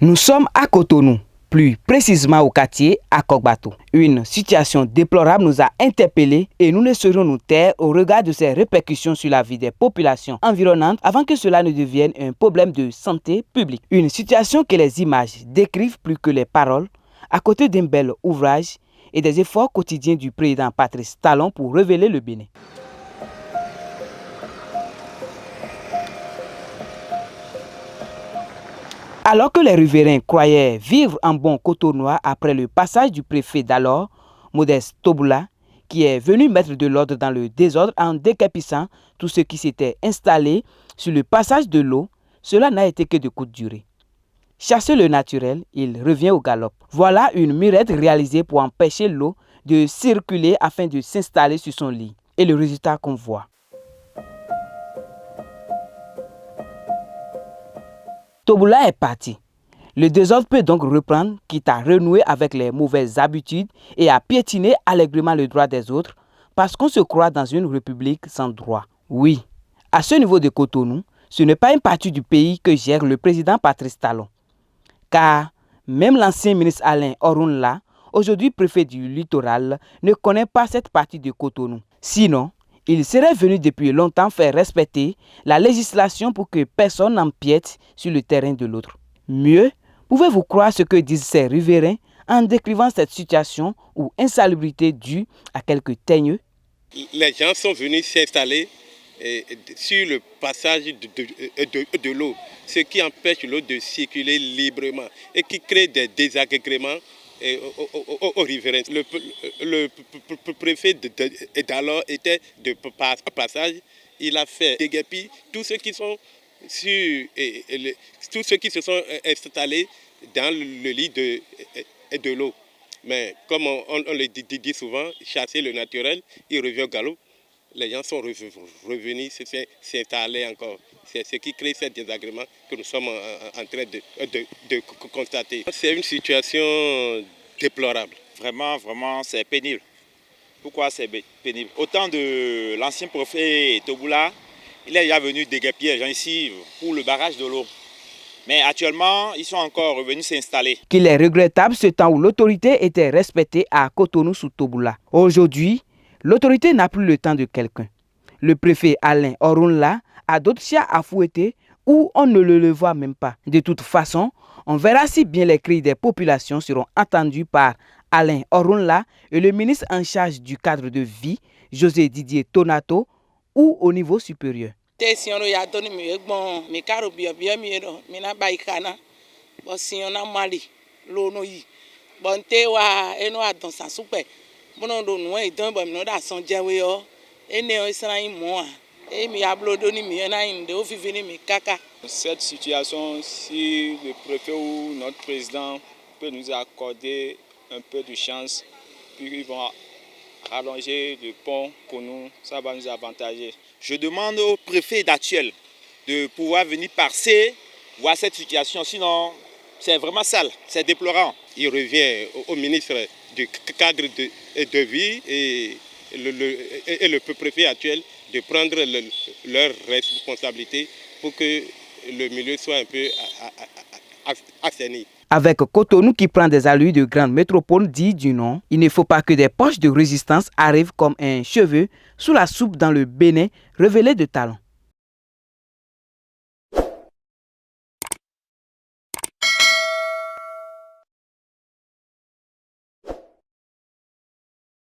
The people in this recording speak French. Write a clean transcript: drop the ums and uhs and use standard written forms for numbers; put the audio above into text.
Nous sommes à Cotonou, plus précisément au quartier à Kokbato. Une situation déplorable nous a interpellés et nous ne saurions nous taire au regard de ses répercussions sur la vie des populations environnantes avant que cela ne devienne un problème de santé publique. Une situation que les images décrivent plus que les paroles, à côté d'un bel ouvrage et des efforts quotidiens du président Patrice Talon pour révéler le Bénin. Alors que les riverains croyaient vivre en bon Cotonois après le passage du préfet d'alors, Modeste Toboula, qui est venu mettre de l'ordre dans le désordre en décapissant tout ce qui s'était installé sur le passage de l'eau, cela n'a été que de courte durée. Chasser le naturel, il revient au galop. Voilà une murette réalisée pour empêcher l'eau de circuler afin de s'installer sur son lit. Et le résultat qu'on voit. Toboula est parti. Le désordre peut donc reprendre, quitte à renouer avec les mauvaises habitudes et à piétiner allègrement le droit des autres, parce qu'on se croit dans une république sans droit. Oui, à ce niveau de Cotonou, ce n'est pas une partie du pays que gère le président Patrice Talon. Car même l'ancien ministre Alain Orunla, aujourd'hui préfet du littoral, ne connaît pas cette partie de Cotonou. Sinon, il serait venu depuis longtemps faire respecter la législation pour que personne n'empiète sur le terrain de l'autre. Mieux, pouvez-vous croire ce que disent ces riverains en décrivant cette situation ou insalubrité due à quelques teigneux? Les gens sont venus s'installer sur le passage de l'eau, ce qui empêche l'eau de circuler librement et qui crée des désagréments aux riverains. Le préfet d'alors était de passage. Il a fait déguerpir tous ceux qui sont tous ceux qui se sont installés dans le lit de l'eau. Mais comme on le dit souvent, chasser le naturel, il revient au galop. Les gens sont revenus s'installer encore. C'est ce qui crée ces désagréments que nous sommes en train de constater. C'est une situation déplorable. Vraiment, c'est pénible. Pourquoi c'est pénible? Autant de l'ancien préfet Toboula, il est déjà venu déguerpir les gens ici pour le barrage de l'eau. Mais actuellement, ils sont encore revenus s'installer. Qu'il est regrettable ce temps où l'autorité était respectée à Cotonou sous Toboula. Aujourd'hui, l'autorité n'a plus le temps de quelqu'un. Le préfet Alain Orunla a d'autres chiens à fouetter ou on ne le voit même pas. De toute façon, on verra si bien les cris des populations seront entendus par Alain Orunla et le ministre en charge du cadre de vie, José Didier Tonato, ou au niveau supérieur. Cette situation, si le préfet ou notre président peut nous accorder un peu de chance, puis ils vont rallonger le pont pour nous, ça va nous avantager. Je demande au préfet actuel de pouvoir venir passer, voir cette situation, sinon c'est vraiment sale, c'est déplorant. Il revient au ministre du cadre de vie et le préfet actuel de prendre leurs responsabilités pour que le milieu soit un peu assaini. Avec Cotonou qui prend des allures de grande métropole dit du nom, il ne faut pas que des poches de résistance arrivent comme un cheveu sous la soupe dans le Bénin révélé de Talon.